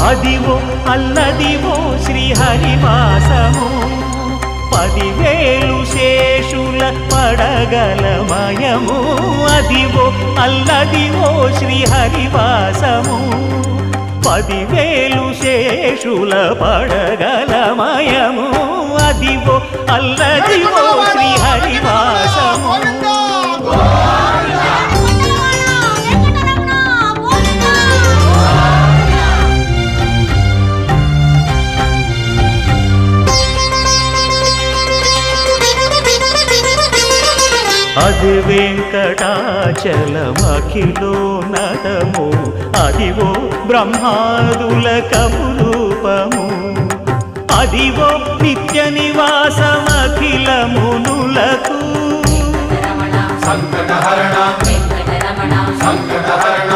అదివో అల్లదివో శ్రీహరివాసము 10,000 శేషుల పడగలమయము అదివో అల్లదివో శ్రీహరివాసము 10,000 శేషుల పడగలమయము అదివో అల్లదివో శ్రీహరివాసము అది వెంకటాచలమఖిలో నటము అదివో బ్రహ్మాదుల కపురూపము అదివో నిత్య నివాసమఖిల మునులకు సంకటహరణ సంకటహరణ